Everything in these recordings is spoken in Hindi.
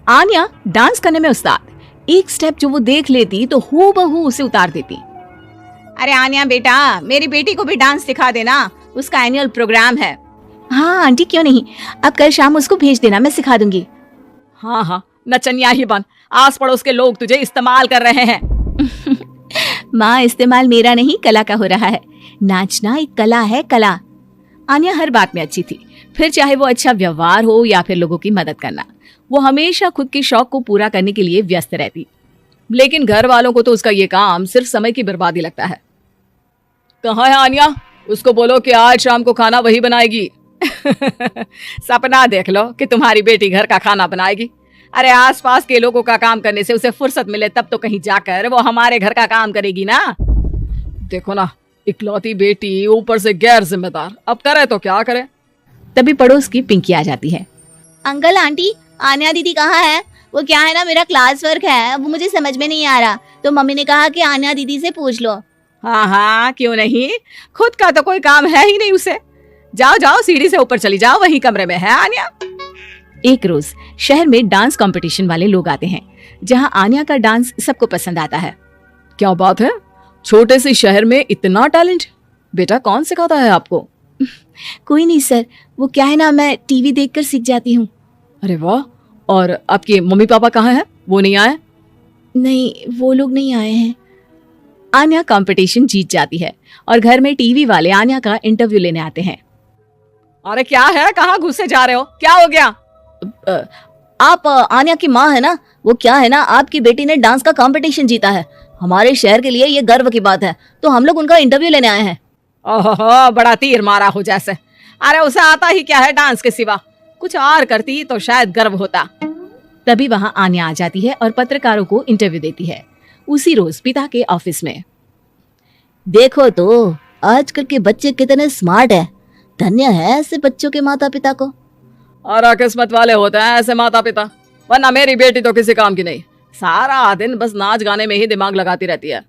आन्या डांस करने में उस्ताद, एक स्टेप जो वो देख लेती तो हूबहू उसे उतार देती। अरे आन्या बेटा, मेरी बेटी को भी डांस सिखा देना, उसका एनुअल प्रोग्राम है। हाँ आंटी क्यों नहीं, अब कल शाम उसको भेज देना, मैं सिखा दूंगी। हाँ हाँ, नचनिया ही बन, आस पड़ोस के लोग तुझे इस्तेमाल कर रहे हैं। माँ इस्तेमाल मेरा नहीं कला का हो रहा है, नाचना एक कला है, कला। आन्या हर बात में अच्छी थी, फिर चाहे वो अच्छा व्यवहार हो या फिर लोगों की मदद करना, वो हमेशा खुद के शौक को पूरा करने के लिए व्यस्त रहती। लेकिन घर वालों को तो उसका ये काम सिर्फ समय की बर्बादी लगता है। कहाँ है आन्या, उसको बोलो कि आज शाम को खाना वही बनाएगी। सपना देख लो कि तुम्हारी बेटी घर का खाना बनाएगी। अरे आसपास के लोगों का काम करने से उसे फुर्सत मिले तब तो कहीं जाकर वो हमारे घर का काम करेगी ना। देखो ना, इकलौती बेटी, ऊपर से गैर जिम्मेदार, अब करे तो क्या करे। तभी पड़ोस की पिंकी आ जाती है। अंकल आंटी, आन्या दीदी कहाँ है? वो क्या है ना, मेरा क्लास वर्क है, वो मुझे समझ में नहीं आ रहा, तो मम्मी ने कहा कि आन्या दीदी से पूछ लो। हाँ हाँ क्यों नहीं, खुद का तो कोई काम है ही नहीं उसे। जाओ जाओ, सीढ़ी से ऊपर चली जाओ, वही कमरे में है आन्या। एक रोज शहर में डांस कंपटीशन वाले लोग आते हैं, जहाँ आन्या का डांस सबको पसंद आता है। क्या बात है, छोटे से शहर में इतना टैलेंट? बेटा कौन सिखाता है आपको? कोई नहीं सर, वो क्या है ना, मैं टीवी देखकर सीख जाती हूँ। अरे वाह, और आपके मम्मी पापा कहाँ हैं, वो नहीं आए? नहीं, वो लोग नहीं आए हैं। आन्या कंपटीशन जीत जाती है और घर में टीवी वाले आन्या का इंटरव्यू लेने आते हैं। अरे क्या है, कहाँ घुसे जा रहे हो, क्या हो गया? आप आन्या की माँ है ना? वो क्या है ना, आपकी बेटी ने डांस का कंपटीशन जीता है, हमारे शहर के लिए ये गर्व की बात है, तो हम लोग उनका इंटरव्यू लेने आए हैं। ओहो, बड़ा तीर मारा हो जैसे। अरे उसे आता ही क्या है डांस के सिवा, कुछ और करती तो शायद गर्व होता। तभी वहां आन्या आ जाती है और पत्रकारों को इंटरव्यू देती है, उसी रोज पिता के ऑफिस में। देखो तो आजकल के बच्चे कितने स्मार्ट है, धन्य है ऐसे बच्चों के माता पिता को। और किस्मत वाले होते हैं ऐसे माता पिता, वरना मेरी बेटी तो किसी काम की नहीं, सारा दिन बस नाच गाने में ही दिमाग लगाती रहती है।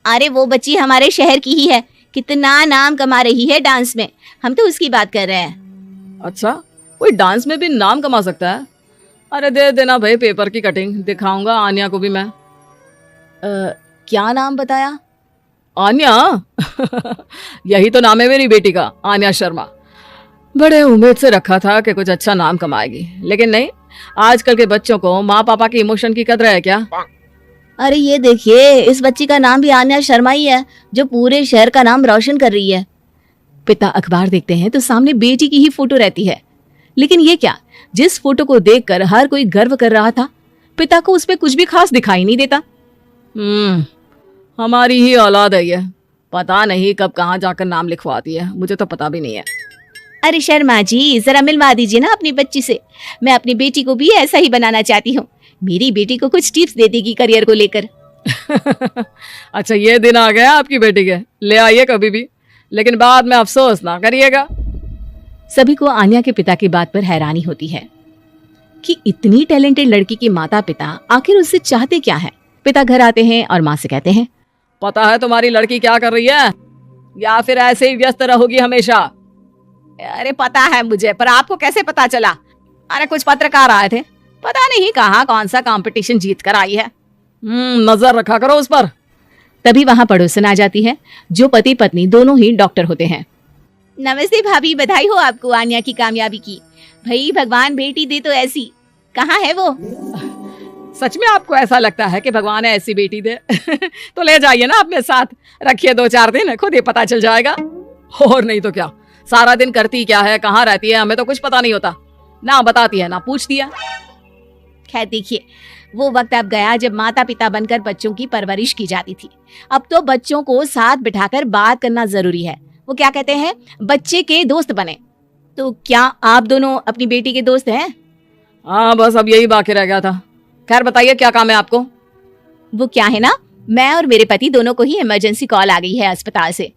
अरे वो बच्ची हमारे शहर की ही है, कितना नाम कमा रही है डांस में, हम तो उसकी बात कर रहे हैं। अच्छा, कोई डांस में भी नाम कमा सकता है? अरे दे देना भाई पेपर की कटिंग, दिखाऊंगा आन्या को भी मैं। क्या नाम बताया? आन्या? यही तो नाम है मेरी बेटी का, आन्या शर्मा। बड़े उम्मीद से रखा था कि कुछ अच्छा नाम कमाएगी, लेकिन नहीं, आजकल के बच्चों को माँ पापा की इमोशन की कदर है क्या? अरे ये देखिए, इस बच्ची का नाम भी आन्या शर्मा ही है, जो पूरे शहर का नाम रोशन कर रही है। पिता अखबार देखते हैं तो सामने बेटी की ही फोटो रहती है, लेकिन ये क्या, जिस फोटो को देखकर हर कोई गर्व कर रहा था, पिता को उसमें कुछ भी खास दिखाई नहीं देता। हमारी ही औलाद है ये, पता नहीं कब कहाँ जाकर नाम लिखवाती है, मुझे तो पता भी नहीं है। अरे शर्मा जी, जरा मिलवा दीजिए ना अपनी बच्ची से, मैं अपनी बेटी को भी ऐसा ही बनाना चाहती हूँ, मेरी बेटी को कुछ टिप्स दे देगी करियर को लेकर। अच्छा, ये दिन आ गया आपकी बेटी के, ले आइए कभी भी, लेकिन बाद में अफसोस ना करिएगा। सभी को आन्या के पिता की बात पर हैरानी होती है कि इतनी टैलेंटेड लड़की के माता पिता आखिर उससे चाहते क्या है। पिता घर आते हैं और माँ से कहते हैं, पता है तुम्हारी लड़की क्या कर रही है, या फिर ऐसे ही व्यस्त रहोगी हमेशा? अरे पता है मुझे, पर आपको कैसे पता चला? अरे कुछ पत्रकार आए थे, पता नहीं कहाँ कौन सा कंपटीशन जीत कर आई है। नजर रखा करो उस पर। तभी वहाँ पड़ोसन आ जाती है, जो पति पत्नी दोनों ही डॉक्टर होते हैं। नमस्ते भाभी, बधाई हो आपको आन्या की कामयाबी की। भाई भगवान बेटी दे तो ऐसी, कहाँ है वो? सच में आपको ऐसा लगता है कि भगवान ऐसी बेटी दे? तो ले जाइए ना अपने साथ, रखिए 2-4 दिन, खुद ही पता चल जाएगा। और नहीं तो क्या, सारा दिन करती क्या है, कहाँ रहती है, हमें तो कुछ पता नहीं होता, ना बताती है ना पूछती है। खैर देखिए, वो वक्त अब गया जब माता पिता बनकर बच्चों की परवरिश की जाती थी। अब तो बच्चों को साथ बिठाकर बात करना जरूरी है। वो क्या कहते हैं, बच्चे के दोस्त बने। तो क्या आप दोनों अपनी बेटी के दोस्त हैं? हाँ, बस अब यही बाकी रह गया था। खैर बताइए, क्या काम है आपको? वो क्या है ना, मैं और मेरे पति दोनों को ही इमरजेंसी कॉल आ गई है अस्पताल से।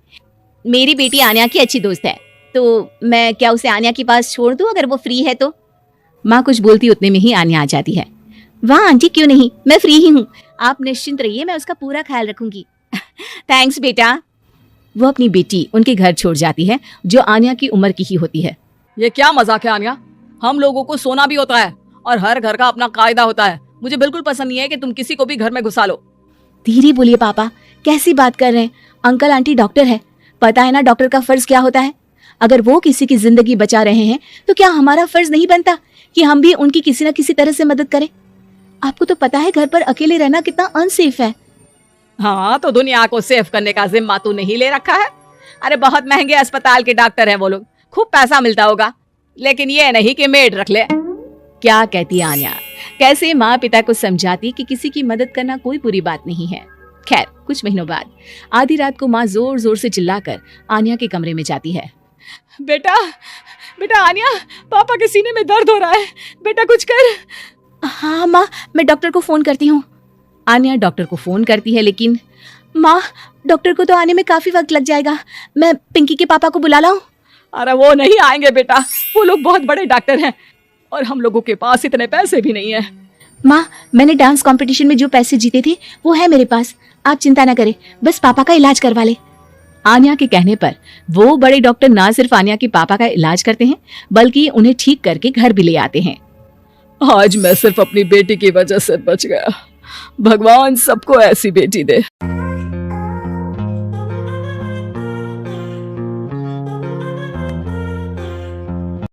मेरी बेटी आन्या की अच्छी दोस्त है, तो मैं क्या उसे आन्या के पास छोड़ दूं अगर वो फ्री है तो? माँ कुछ बोलती उतने में ही आन्या आ जाती है। वाह आंटी, क्यों नहीं, मैं फ्री ही हूँ, आप निश्चिंत रहिए, मैं उसका पूरा ख्याल रखूंगी। थैंक्स बेटा। वो अपनी बेटी उनके घर छोड़ जाती है, जो आन्या की उम्र की ही होती है। ये क्या मजाक है आन्या, हम लोगों को सोना भी होता है और हर घर का अपना कायदा होता है। मुझे बिल्कुल पसंद नहीं है कि तुम किसी को भी घर में घुसा लो। धीरे बोलिए पापा, कैसी बात कर रहे हैं? अंकल आंटी डॉक्टर है, पता है ना डॉक्टर का फर्ज क्या होता है। अगर वो किसी की जिंदगी बचा रहे हैं तो क्या हमारा फर्ज नहीं बनता कि हम भी उनकी किसी न किसी तरह से मदद करें? आपको तो पता है घर पर अकेले रहना कितना अनसेफ है। हाँ, तो दुनिया को सेफ करने का जिम्मा तू नहीं ले रखा है? अरे बहुत महंगे अस्पताल के डॉक्टर हैं वो लोग, खूब पैसा मिलता होगा, लेकिन ये नहीं कि मेड रख ले। क्या कहती आन्या, कैसे माँ पिता को समझाती कि किसी की मदद करना कोई बुरी बात नहीं है। खैर, कुछ महीनों बाद आधी रात को माँ जोर जोर से चिल्लाकर आन्या के कमरे में जाती है। बेटा बेटा आन्या, पापा के सीने में दर्द हो रहा है, बेटा कुछ कर। हाँ माँ, मैं डॉक्टर को फोन करती हूँ। आन्या डॉक्टर को फोन करती है, लेकिन माँ, डॉक्टर को तो आने में काफी वक्त लग जाएगा, मैं पिंकी के पापा को बुला लाऊं? अरे वो नहीं आएंगे बेटा, वो लोग बहुत बड़े डॉक्टर हैं और हम लोगों के पास इतने पैसे भी नहीं है। माँ, मैंने डांस कंपटीशन में जो पैसे जीते थे वो है मेरे पास, आप चिंता न करें, बस पापा का इलाज करवा ले। आन्या के कहने पर वो बड़े डॉक्टर ना सिर्फ आन्या के पापा का इलाज करते हैं, बल्कि उन्हें ठीक करके घर भी ले आते हैं। आज मैं सिर्फ अपनी बेटी की वजह से बच गया। भगवान सबको ऐसी बेटी दे।